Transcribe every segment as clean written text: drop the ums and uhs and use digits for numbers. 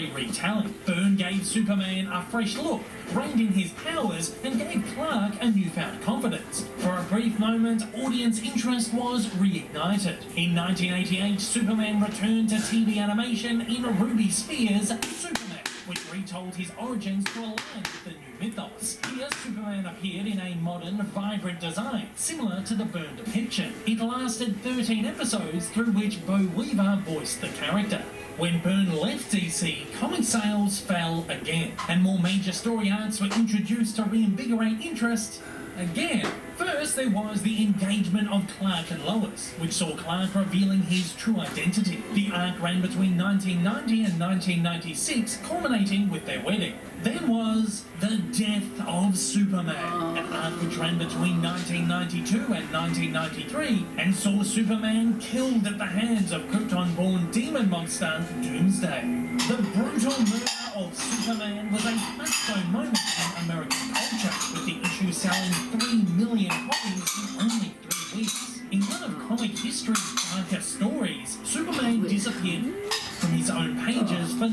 story retelling. Byrne gave Superman a fresh look, reined in his powers, and gave Clark a newfound confidence. For a brief moment, audience interest was reignited. In 1988, Superman returned to TV animation in Ruby Spears' Superman, which retold his origins to align with the new mythos. Here, Superman appeared in a modern, vibrant design, similar to the Byrne depiction. It lasted 13 episodes, through which Bo Weaver voiced the character. When Byrne left DC, comic sales fell again, and more major story arcs were introduced to reinvigorate interest again. First, there was the engagement of Clark and Lois, which saw Clark revealing his true identity. The arc ran between 1990 and 1996, culminating with their wedding. Then was the death of Superman, an arc which ran between 1992 and 1993, and saw Superman killed at the hands of Krypton-born demon monster Doomsday. The brutal murder of Superman was a touchstone moment in American culture, with the issue selling 3 million copies in only 3 weeks. In one of comic history's darkest stories, Superman disappeared from his own pages for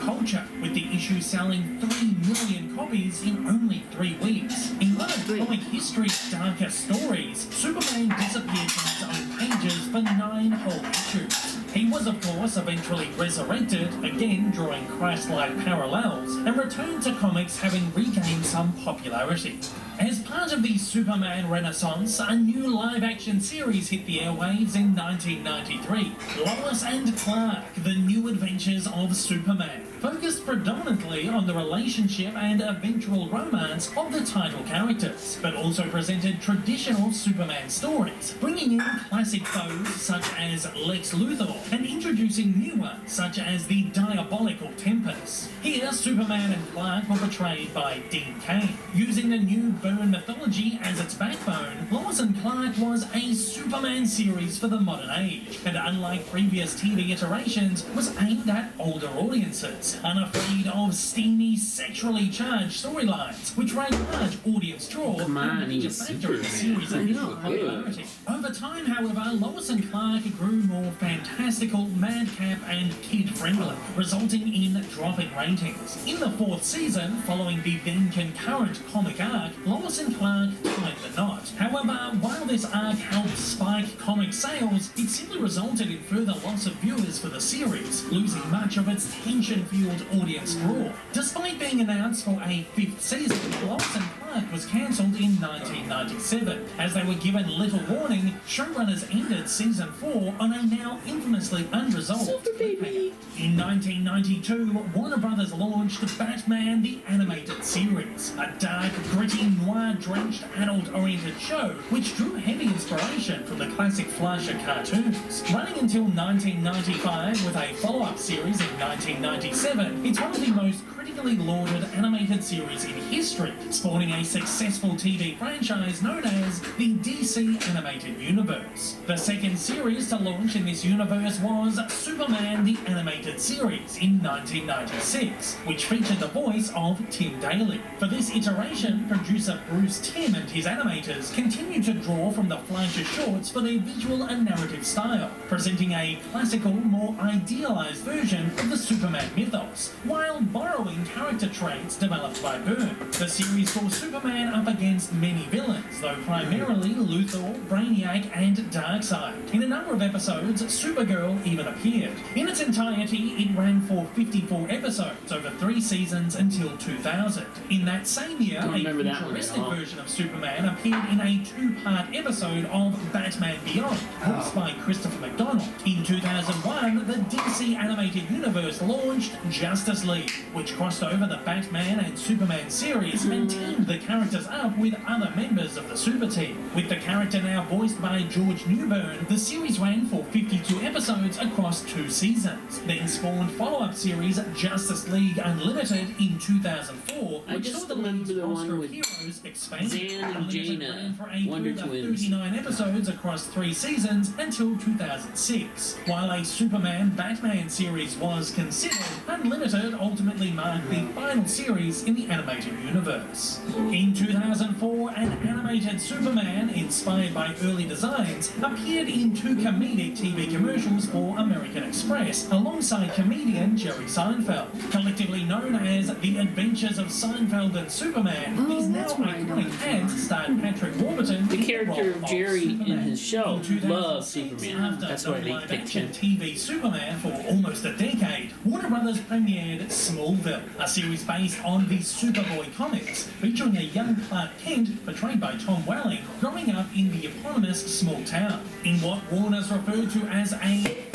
culture, with the issue selling 3 million copies in only 3 weeks. In one of comic history's darkest stories, Superman disappeared from his own pages for 9 whole issues. He was, of course, eventually resurrected, again drawing Christ-like parallels, and returned to comics having regained some popularity. As part of the Superman Renaissance, a new live-action series hit the airwaves in 1993, Lois and Clark, The New Adventures of Superman, focused predominantly on the relationship and eventual romance of the title characters, but also presented traditional Superman stories, bringing in classic foes such as Lex Luthor, and introducing new ones such as the Diabolical Tempest. Here, Superman and Clark were portrayed by Dean Cain. Using the new Byrne mythology as its backbone, Lois and Clark was a Superman series for the modern age, and unlike previous TV iterations, was aimed at older audiences, unafraid of steamy, sexually charged storylines, which raised large audience draw and a major factor in the series' initial popularity. Over time, however, Lois and Clark grew more fantastical, madcap, and kid-friendly, resulting in dropping ratings. In the 4th season, following the then concurrent comic arc, Lois and Clark tied the knot. However, while this arc helped spike comic sales, it simply resulted in further loss of viewers for the series, losing much of its tension-fueled audience draw. Despite being announced for a 5th season, Lois and Clark was cancelled in 1997. As they were given little warning, showrunners ended season 4 on a now infamously unresolved cliffhanger. In 1992, Warner Brothers launched Batman the Animated Series, a dark, gritty, noir-drenched, adult-oriented show which drew heavy inspiration from the classic Fleischer cartoons. Running until 1995 with a follow-up series in 1997, it's one of the most critically lauded animated series in history, spawning a successful TV franchise known as the DC Animated Universe. The second series to launch in this universe was Superman the Animated Series in 1996, which featured the voice of Tim Daly. For this iteration, producer Bruce Timm and his animators continued to draw from the Fleischer shorts for their visual and narrative style, presenting a classical, more idealized version of the Superman mythos, while borrowing character traits developed by Byrne. The series saw Superman up against many villains, though primarily Luthor, Brainiac, and Darkseid. In a number of episodes, Supergirl even appeared. In its entirety, it ran for 54 episodes over 3 seasons until 2000. In that same year, a futuristic version of Superman appeared in a 2-part episode of Batman Beyond, voiced by Christopher McDonald. In 2001, the DC Animated Universe launched Justice League, which crossed over the Batman and Superman series and teamed the characters up with other members of the Super Team. With the character now voiced by George Newbern, the series ran for 52 episodes across 2 seasons, then spawned follow-up series Justice League Unlimited in 2004, which saw the league's roster of heroes expanded. Zan and Jaina, for a Wonder further Twins. 39 episodes across 3 seasons until 2006. While a Superman-Batman series was considered, Unlimited ultimately marked the final series in the animated universe. In 2004, an animated Superman, inspired by early designs, appeared in 2 comedic TV commercials for American Express, alongside comedian Jerry Seinfeld. Collectively known as The Adventures of Seinfeld and Superman, these now iconic ads starred Patrick Warburton. The character of Jerry in Superman. his show In 2006, loves Superman. After That's why they live picked action him. TV Superman for almost a decade, Warner Brothers premiered Smallville, a series based on the Superboy comics, featuring a young Clark Kent, portrayed by Tom Welling, growing up in the eponymous small town. In what Warner's referred to as a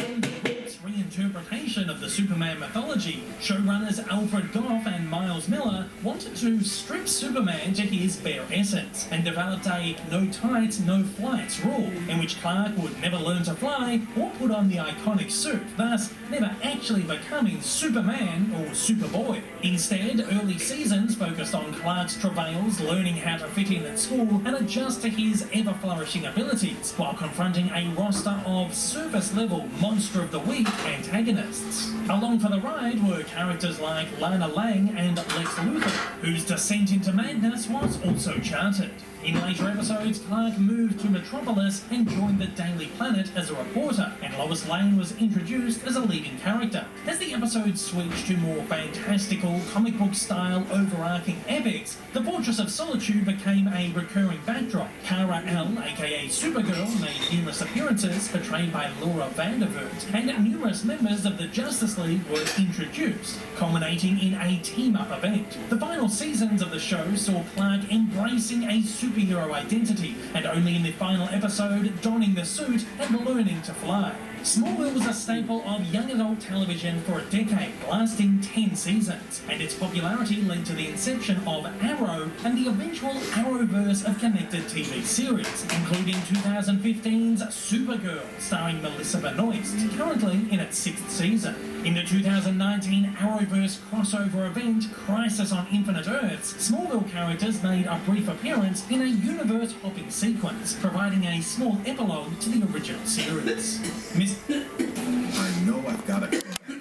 reinterpretation of the Superman mythology, showrunners Alfred Goff and Miles Miller wanted to strip Superman to his bare essence and developed a no tights, no flights rule, in which Clark would never learn to fly or put on the iconic suit, thus never actually becoming Superman or Superboy. Instead, early seasons focused on Clark's travails learning how to fit in at school and adjust to his ever-flourishing abilities, while confronting a roster of surface-level monster of the week antagonists. Along for the ride were characters like Lana Lang and Lex Luthor, whose descent into madness was also charted. In later episodes, Clark moved to Metropolis and joined the Daily Planet as a reporter, and Lois Lane was introduced as a leading character. As the episodes switched to more fantastical, comic book style, overarching epics, the Fortress of Solitude became a recurring backdrop. Kara El, aka Supergirl, made numerous appearances, portrayed by Laura Vandervoort, and numerous members of the Justice League were introduced, culminating in a team-up event. The final seasons of the show saw Clark embracing a superhero identity, and only in the final episode donning the suit and learning to fly. Smallville was a staple of young adult television for a decade, lasting 10 seasons, and its popularity led to the inception of Arrow and the eventual Arrowverse of connected TV series, including 2015's Supergirl, starring Melissa Benoist, currently in its 6th season. In the 2019 Arrowverse crossover event, Crisis on Infinite Earths, Smallville characters made a brief appearance in a universe-hopping sequence, providing a small epilogue to the original series.